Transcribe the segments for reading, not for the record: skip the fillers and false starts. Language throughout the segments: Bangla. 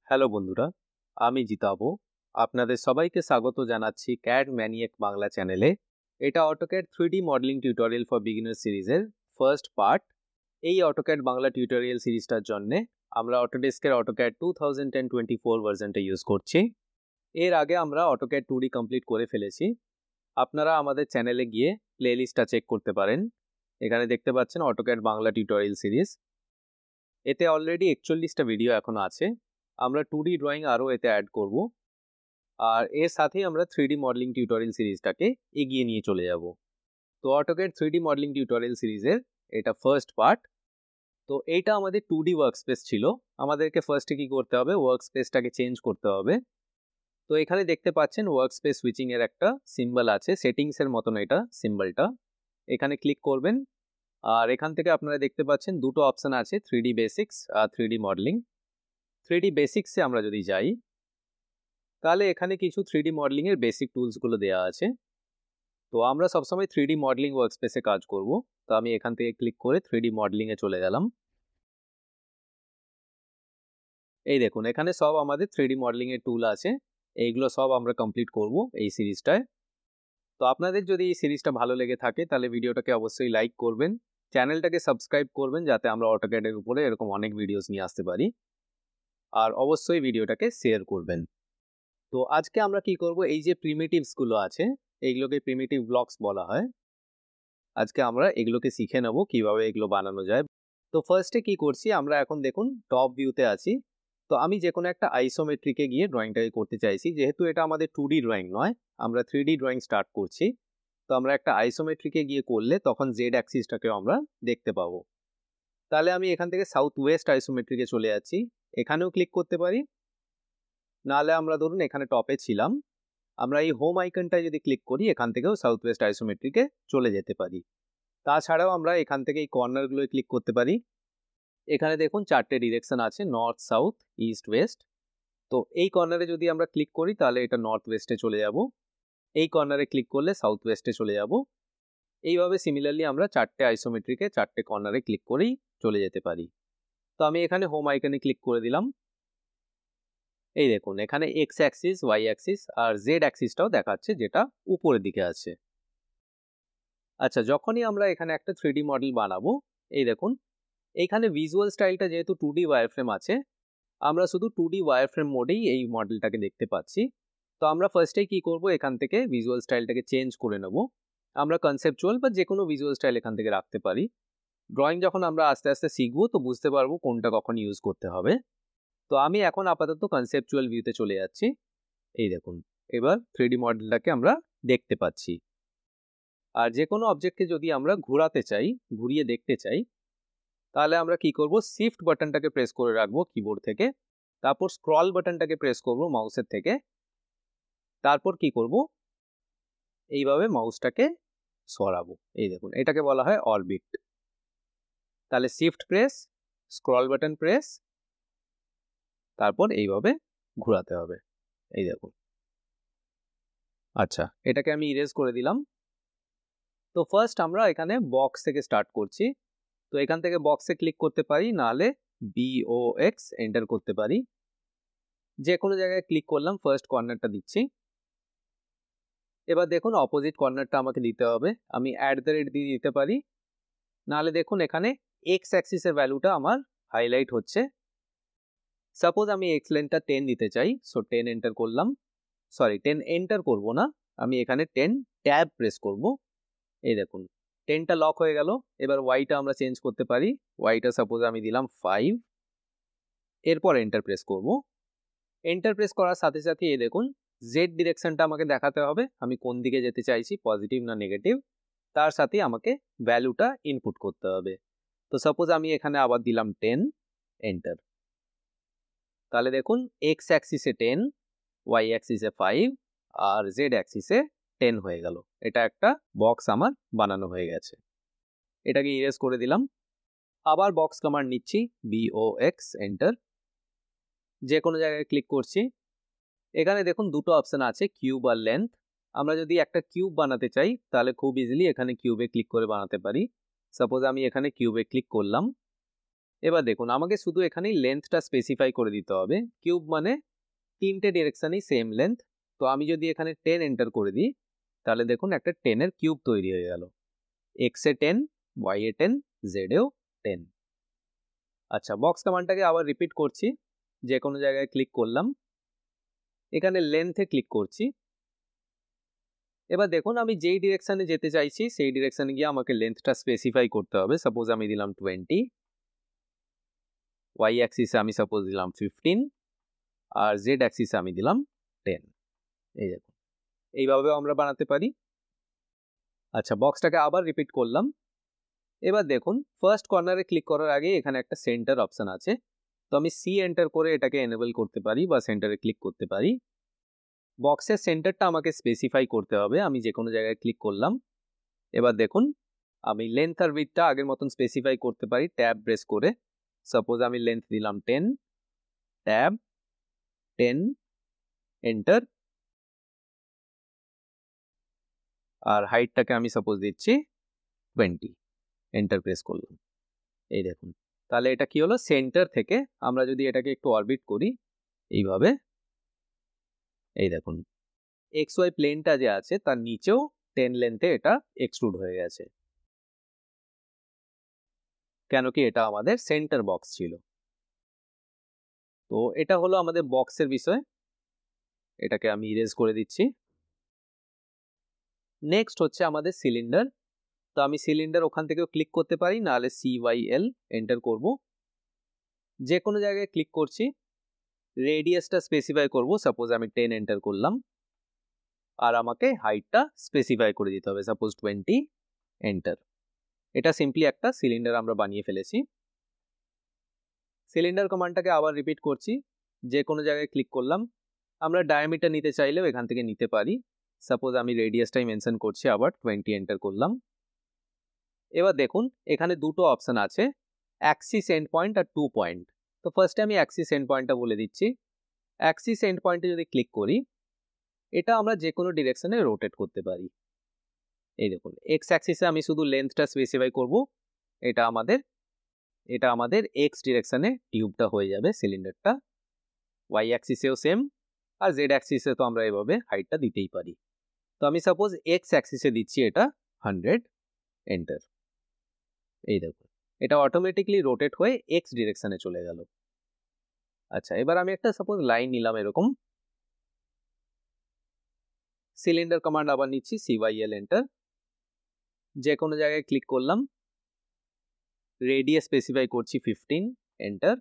হ্যালো বন্ধুরা, আমি জিতাবো। আপনাদের সবাইকে স্বাগত জানাচ্ছি CAD MANIAC বাংলা চ্যানেলে। এটা AutoCAD 3D modelling tutorial for beginner সিরিজের ফার্স্ট পার্ট। এই AutoCAD বাংলা টিউটোরিয়াল সিরিজটার জন্য আমরা অটোডেস্কের AutoCAD 2024 ভার্সনটা ইউজ করছি। এর আগে আমরা AutoCAD 2D কমপ্লিট করে ফেলেছি। আপনারা আমাদের চ্যানেলে গিয়ে প্লেলিস্টটা চেক করতে পারেন। এখানে দেখতে পাচ্ছেন AutoCAD বাংলা টিউটোরিয়াল সিরিজ। এতে অলরেডি 41টা ভিডিও এখনো আছে। আমরা 2D ড্রয়িং আরও এতে অ্যাড করব, আর এর সাথেই আমরা 3D মডেলিং টিউটোরিয়াল সিরিজটাকে এগিয়ে নিয়ে চলে যাব। তো AutoCAD 3D মডেলিং টিউটোরিয়াল সিরিজের এটা ফার্স্ট পার্ট। তো এইটা আমাদের 2D ওয়ার্কস্পেস ছিল। আমাদেরকে ফার্স্টে কি করতে হবে, ওয়ার্কস্পেসটাকে চেঞ্জ করতে হবে। তো এখানে দেখতে পাচ্ছেন ওয়ার্কস্পেস সুইচিং এর একটা সিম্বল আছে, সেটিংসের মতন এটা সিম্বলটা। এখানে ক্লিক করবেন, আর এখান থেকে আপনারা দেখতে পাচ্ছেন দুটো অপশন আছে, 3D বেসিক্স আর 3D মডেলিং। 3D বেসিক্সে আমরা যদি যাই, তাহলে এখানে কিছু 3D মডেলিং এর বেসিক টুলসগুলো দেওয়া আছে। তো আমরা সবসময় 3D মডেলিং ওয়ার্কস্পেসে কাজ করব। তো আমি এখান থেকে ক্লিক করে 3D মডেলিং এ চলে গেলাম। এই দেখুন, এখানে সব আমাদের 3D মডেলিং এর টুল আছে। এইগুলো সব আমরা কমপ্লিট করব এই সিরিজটায়। তো আপনাদের যদি এই সিরিজটা ভালো লেগে থাকে তাহলে ভিডিওটাকে অবশ্যই লাইক করবেন, চ্যানেলটাকে সাবস্ক্রাইব করবেন, যাতে আমরা AutoCAD এর উপরে এরকম অনেক ভিডিওস নিয়ে আসতে পারি। আর অবশ্যই ভিডিওটাকে শেয়ার করবেন। তো আজকে আমরা কি করব, এই যে প্রিমিটিভসগুলো আছে এইগুলোকে প্রিমিটিভ ব্লকস বলা হয়। আজকে আমরা এগুলোকে শিখে নেব কিভাবে এগুলো বানানো যায়। তো ফার্স্টে কি করছি, আমরা এখন দেখুন টপ ভিউতে আছি। তো আমি যে কোনো একটা আইসোমেট্রিকে গিয়ে ড্রয়িংটাকে করতে চাইছি। যেহেতু এটা আমাদের 2D ড্রয়িং নয়, আমরা 3D ড্রয়িং স্টার্ট করছি। তো আমরা একটা আইসোমেট্রিকে গিয়ে করলে তখন জেড অ্যাক্সিসটাকেও আমরা দেখতে পাবো। তাহলে আমি এখান থেকে সাউথ ওয়েস্ট আইসোমেট্রিকে চলে যাচ্ছি, এখানেও ক্লিক করতে পারি। নাহলে আমরা ধরুন এখানে টপে ছিলাম, আমরা এই হোম আইকনটায় যদি ক্লিক করি এখান থেকেও সাউথ ওয়েস্ট আইসোমেট্রিকে চলে যেতে পারি। তাছাড়াও আমরা এখান থেকে এই কর্নারগুলোয় ক্লিক করতে পারি। এখানে দেখুন 4টে ডিরেকশন আছে, নর্থ, সাউথ, ইস্ট, ওয়েস্ট। তো এই কর্নারে যদি আমরা ক্লিক করি তাহলে এটা নর্থ ওয়েস্টে চলে যাব। এই কর্নারে ক্লিক করলে সাউথ ওয়েস্টে চলে যাব। এইভাবে সিমিলারলি আমরা 4টে আইসোমেট্রিকে 4টে কর্নারে ক্লিক করেই চলে যেতে পারি। তো আমি এখানে হোম আইকনে ক্লিক করে দিলাম। এই দেখুন, এখানে এক্স অ্যাক্সিস, ওয়াই অ্যাক্সিস আর জেড অ্যাক্সিসটাও দেখাচ্ছে, যেটা উপরের দিকে আছে। আচ্ছা, যখনই আমরা এখানে একটা 3D মডেল বানাবো, এই দেখুন এইখানে ভিজুয়াল স্টাইলটা যেহেতু 2D ওয়্যারফ্রেম আছে, আমরা শুধু 2D ওয়্যারফ্রেম মোডেই এই মডেলটাকে দেখতে পাচ্ছি। তো আমরা ফার্স্টেই কি করব, এখান থেকে ভিজুয়াল স্টাইলটাকে চেঞ্জ করে নেব। আমরা কনসেপচুয়াল বা যে কোনো ভিজুয়াল স্টাইল এখান থেকে রাখতে পারি। ড্রয়িং যখন আমরা আস্তে আস্তে শিখবো তো বুঝতে পারবো কোনটা কখন ইউজ করতে হবে। তো আমি এখন আপাতত কনসেপচুয়াল ভিউতে চলে যাচ্ছি। এই দেখুন, এবার 3D মডেলটাকে আমরা দেখতে পাচ্ছি। আর যে কোনো অবজেক্টকে যদি আমরা ঘোরাতে চাই, ঘুরিয়ে দেখতে চাই, তাহলে আমরা কি করব, শিফট বাটনটাকে প্রেস করে রাখবো কিবোর্ড থেকে। তারপর স্ক্রল বাটনটাকে প্রেস করব মাউসের থেকে। তারপর কি করব, এইভাবে মাউসটাকে সরাবো। এই দেখুন, এটাকে বলা হয় অরবিট। তাহলে shift press, scroll button press, তারপর এইভাবে ঘোরাতে হবে। এই দেখুন। আচ্ছা, এটাকে আমি ইরেজ করে দিলাম। তো ফার্স্ট আমরা এখানে বক্স থেকে স্টার্ট করছি। তো এখান থেকে বক্সে ক্লিক করতে পারি, নাহলে BOX এন্টার করতে পারি। যে কোনো জায়গায় ক্লিক করলাম, ফার্স্ট কর্নারটা দিচ্ছি। এবার দেখুন অপোজিট কর্নারটা আমাকে দিতে হবে। আমি @ দিয়ে দিতে পারি, নাহলে দেখুন এখানে এক্স অ্যাক্সিসের ভ্যালুটা আমার হাইলাইট হচ্ছে। সাপোজ আমি এক্স লেন্থটা 10 দিতে চাই, সো 10 এন্টার করলাম। সরি, 10 এন্টার করব না, আমি এখানে 10 ট্যাব প্রেস করব। এই দেখুন 10টা লক হয়ে গেল। এবার ওয়াইটা আমরা চেঞ্জ করতে পারি। ওয়াইটা সাপোজ আমি দিলাম 5। এরপর এন্টার প্রেস করব। এন্টার প্রেস করার সাথে সাথে এই দেখুন জেড ডিরেকশনটা আমাকে দেখাতে হবে, আমি কোন দিকে যেতে চাইছি, পজিটিভ না নেগেটিভ। তার সাথে আমাকে ভ্যালুটা ইনপুট করতে হবে। তো সাপোজ আমি এখানে আবার দিলাম 10, এন্টার। তাহলে দেখুন এক্স অ্যাক্সিসে 10, ওয়াই অ্যাক্সিসে 5 আর জেড অ্যাক্সিসে 10 হয়ে গেল। এটা একটা বক্স আমার বানানো হয়ে গেছে। এটাকে ইরেজ করে দিলাম। আবার বক্স কমান্ড নিচ্ছি, BOX এন্টার। যে কোনো জায়গায় ক্লিক করছি। এখানে দেখুন দুটো অপশন আছে, কিউব আর লেন্থ। আমরা যদি একটা কিউব বানাতে চাই তাহলে খুব ইজিলি এখানে কিউবে ক্লিক করে বানাতে পারি। সাপোজ আমি এখানে কিউবে ক্লিক করলাম। এবার দেখুন আমাকে শুধু এখানেই লেন্থটা স্পেসিফাই করে দিতে হবে। কিউব মানে তিনটে ডিরেকশনেই সেম লেন্থ। তো আমি যদি এখানে 10 এন্টার করে দিই তাহলে দেখুন একটা 10 এর কিউব তৈরি হয়ে গেল। X A 10, Y A 10, Z এও 10। আচ্ছা, বক্স কমান্ডটাকে আবার রিপিট করছি। যে কোনো জায়গায় ক্লিক করলাম, এখানে লেন্থে ক্লিক করছি। এবার দেখুন আমি যেই ডিরেকশনে যেতে চাইছি সেই ডিরেকশনে গিয়ে আমাকে লেন্থটা স্পেসিফাই করতে হবে। সাপোজ আমি দিলাম 20, ওয়াই অ্যাক্সিসে আমি সাপোজ দিলাম 15, আর জেড অ্যাক্সিসে আমি দিলাম 10। এই দেখুন এইভাবেও আমরা বানাতে পারি। আচ্ছা, বক্সটাকে আবার রিপিট করলাম। এবার দেখুন ফার্স্ট কর্নারে ক্লিক করার আগে এখানে একটা সেন্টার অপশন আছে। তো আমি সি এন্টার করে এটাকে এনেবল করতে পারি বা সেন্টারে ক্লিক করতে পারি। বক্সের সেন্টারটা আমাকে স্পেসিফাই করতে হবে। আমি যে কোনো জায়গায় ক্লিক করলাম। এবার দেখুন আমি লেন্থ আর উইডথটা আগের মতন স্পেসিফাই করতে পারি ট্যাব প্রেস করে। সাপোজ আমি লেন্থ দিলাম 10, ট্যাব 10, এন্টার। আর হাইটটাকে আমি সাপোজ দিচ্ছি 20, এন্টার প্রেস করলাম। এই দেখুন তাহলে এটা কি হলো, সেন্টার থেকে আমরা যদি এটাকে একটু অরবিট করি এইভাবে, এই দেখুন এক্স ওয়াই প্লেনটা যে আছে তার নিচেও 10 লেন্থে এটা এক্সট্রুড হয়ে গেছে। কেন কি এটা আমাদের সেন্টার বক্স ছিল। তো এটা হলো আমাদের বক্সের বিষয়। এটাকে আমি ইরেজ করে দিচ্ছি। নেক্সট হচ্ছে আমাদের সিলিন্ডার। তো আমি সিলিন্ডার ওখান থেকেও ক্লিক করতে পারি, নাহলে CYL এন্টার করব। যে কোনো জায়গায় ক্লিক করছি, রেডিয়াসটা স্পেসিফাই করব। সাপোজ আমি 10 এন্টার করলাম। আর আমাকে হাইটটা স্পেসিফাই করে দিতে হবে, সাপোজ 20, এন্টার। এটা সিম্পলি একটা সিলিন্ডার আমরা বানিয়ে ফেলেছি। সিলিন্ডার কমান্ডটাকে আবার রিপিট করছি। যে কোনো জায়গায় ক্লিক করলাম। আমরা ডায়ামিটার নিতে চাইলেও এখান থেকে নিতে পারি। সাপোজ আমি রেডিয়াসটাই মেনশন করছি, আবার 20 এন্টার করলাম। এবার দেখুন এখানে দুটো অপশন আছে, অ্যাক্সিস এন্ড পয়েন্ট আর 2 পয়েন্ট। তো ফার্স্টে আমি অ্যাক্সিস এন্ড পয়েন্টটা বলে দিচ্ছি। অ্যাক্সিস এন্ড পয়েন্টে যদি ক্লিক করি, এটা আমরা যে কোনো ডিরেকশনে রোটেট করতে পারি। এই দেখুন এক্স অ্যাক্সিসে আমি শুধু লেন্থটা স্পেসিফাই করব। এটা আমাদের এক্স ডিরেকশনে টিউবটা হয়ে যাবে সিলিন্ডারটা। ওয়াই অ্যাক্সিসেও সেম, আর জেড অ্যাক্সিসে তো আমরা এভাবে হাইটটা দিতেই পারি। তো আমি সাপোজ এক্স অ্যাক্সিসে দিচ্ছি এটা 100, এন্টার। এই দেখুন এটা অটোমেটিকলি রোটেট হয়ে এক্স ডিরেকশনে চলে গেল। আচ্ছা, এবার আমি একটা সাপোজ লাইন নিলাম এরকম। সিলিন্ডার কমান্ড আবার নিচ্ছি, CYL এন্টার। যে কোনো জায়গায় ক্লিক করলাম, রেডিয়াস স্পেসিফাই করছি 15, এন্টার।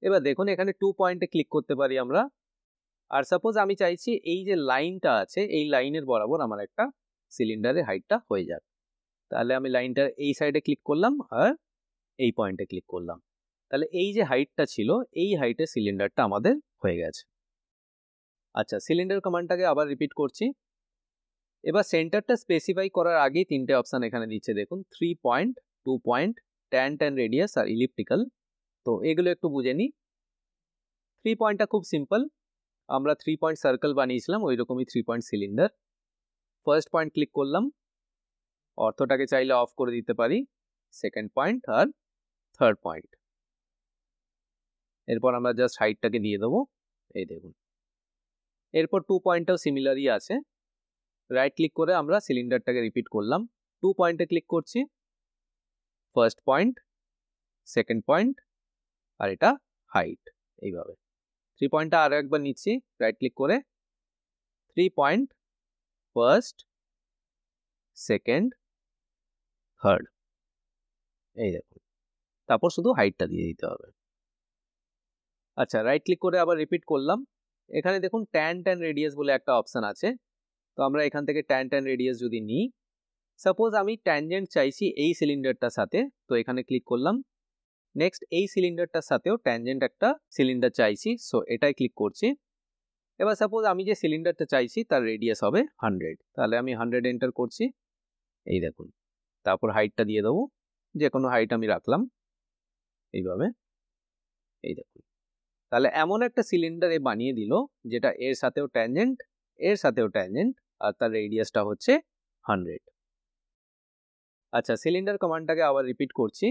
এবার দেখুন এখানে 2 পয়েন্টে ক্লিক করতে পারি আমরা। আর সাপোজ আমি চাইছি এই যে লাইনটা আছে এই লাইনের বরাবর আমার একটা সিলিন্ডারের হাইটটা হয়ে যাক। তাহলে আমি লাইনটার এই সাইডে ক্লিক করলাম আর এই পয়েন্টে ক্লিক করলাম। তাহলে এই যে হাইটটা ছিল এই হাইটের সিলিন্ডারটা আমাদের হয়ে গেছে। আচ্ছা, সিলিন্ডার কমান্ডটাকে আবার রিপিট করছি। এবার সেন্টারটা স্পেসিফাই করার আগেই তিনটে অপশন এখানে দিচ্ছে দেখুন, 3 পয়েন্ট, 2 পয়েন্ট, tan রেডিয়াস আর ইলিপ্টিক্যাল। তো এগুলো একটু বুঝে নিই। 3 পয়েন্টটা খুব সিম্পল, আমরা 3 পয়েন্ট সার্কেল বানিয়েছিলাম ওই রকমই 3 point cylinder. First point click করলাম, অর্থটাকে চাইলে অফ করে দিতে পারি। সেকেন্ড পয়েন্ট আর থার্ড পয়েন্ট। এরপর আমরা জাস্ট হাইটটাকে দিয়ে দেবো। এই দেখুন এরপর 2 পয়েন্টটাও সিমিলারই আছে। রাইট ক্লিক করে আমরা সিলিন্ডারটাকে রিপিট করলাম। 2 পয়েন্টে ক্লিক করছি, ফার্স্ট পয়েন্ট, সেকেন্ড পয়েন্ট, আর এটা হাইট। এইভাবে 3 পয়েন্টটা আরো একবার নিচ্ছি, রাইট ক্লিক করে 3 পয়েন্ট, ফার্স্ট, সেকেন্ড, থার্ড। এই দেখুন তারপর শুধু হাইটটা দিয়ে দিতে হবে। আচ্ছা, রাইট ক্লিক করে আবার রিপিট করলাম। এখানে দেখুন tan রেডিয়াস বলে একটা অপশন আছে। তো আমরা এখান থেকে tan রেডিয়াস যদি নিই, সাপোজ আমি ট্যানজেন্ট চাইছি এই সিলিন্ডারটার সাথে, তো এখানে ক্লিক করলাম। নেক্সট এই সিলিন্ডারটার সাথেও ট্যানজেন্ট একটা সিলিন্ডার চাইছি, সো এটাই ক্লিক করছি। এবার সাপোজ আমি যে সিলিন্ডারটা চাইছি তার রেডিয়াস হবে 100, তাহলে আমি 100 এন্টার করছি। এই দেখুন তারপর হাইটটা দিয়ে দেবো, যে কোনো হাইট আমি রাখলাম এইভাবে। এই দেখুন তাহলে এমন একটা সিলিন্ডার এ বানিয়ে দিল যেটা এর সাথেও ট্যানজেন্ট, এর সাথেও ট্যানজেন্ট, আর তার রেডিয়াসটা হচ্ছে 100। আচ্ছা, সিলিন্ডার কমান্ডটাকে আবার রিপিট করছি।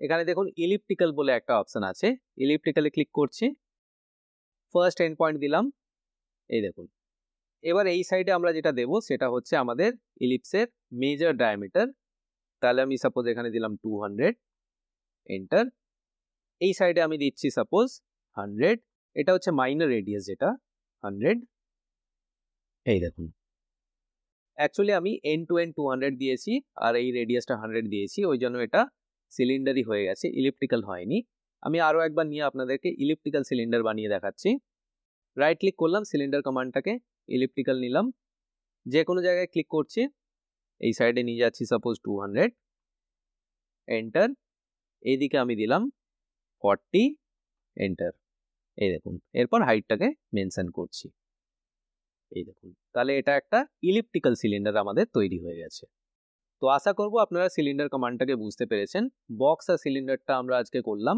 এখানে দেখুন ইলিপ্টিক্যাল বলে একটা অপশন আছে, ইলিপ্টিক্যালে ক্লিক করছি, ফার্স্ট এন্ড পয়েন্ট দিলাম, এই দেখুন। এবার এই সাইডে আমরা যেটা দেব সেটা হচ্ছে আমাদের ইলিপসের মেজর ডায়ামিটার, তাহলে আমি সাপোজ এখানে দিলাম 200, এন্টার। এই সাইডে আমি দিচ্ছি সাপোজ 100, এটা হচ্ছে মাইনর রেডিয়াস যেটা 100, এই দেখুন। অ্যাকচুয়ালি আমি এন্ড টু এন্ড 200 দিয়েছি আর এই রেডিয়াসটা 100 দিয়েছি, ওই জন্য এটা সিলিন্ডারই হয়ে গেছে, ইলিপ্টিক্যাল হয়নি। আমি আরও একবার নিয়ে আপনাদেরকে ইলিপ্টিক্যাল সিলিন্ডার বানিয়ে দেখাচ্ছি। রাইট ক্লিক করলাম সিলিন্ডার কমান্ডটাকে, ইলিপ্টিক্যাল নিলাম, যে কোনো জায়গায় ক্লিক করছি, এই সাইডে নিয়ে যাচ্ছি সাপোজ 200, এন্টার। এইদিকে আমি দিলাম 40, এন্টার, এই দেখুন। এরপর হাইটটাকে মেনশন করছি, এই দেখুন। তাহলে এটা একটা ইলিপ্টিক্যাল সিলিন্ডার আমাদের তৈরি হয়ে গেছে। তো আশা করব আপনারা সিলিন্ডার কমান্ডটাকে বুঝতে পেরেছেন। বক্স আর সিলিন্ডারটা আমরা আজকে করলাম,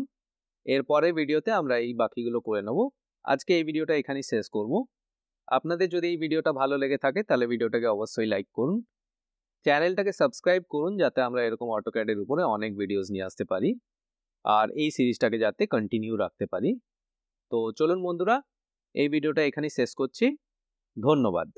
এরপরে ভিডিওতে আমরা এই বাকিগুলো করে নেব। আজকে এই ভিডিওটা এখানেই শেষ করব। আপনাদের যদি এই ভিডিওটা ভালো লেগে থাকে তাহলে ভিডিওটাকে অবশ্যই লাইক করুন, চ্যানেলটাকে সাবস্ক্রাইব করুন যাতে আমরা এরকম অটোক্যাডের উপরে অনেক ভিডিওস নিয়ে আসতে পারি আর এই সিরিজটাকে যাতে কন্টিনিউ রাখতে পারি। তো চলুন বন্ধুরা, এই ভিডিওটা এখানেই শেষ করছি। ধন্যবাদ।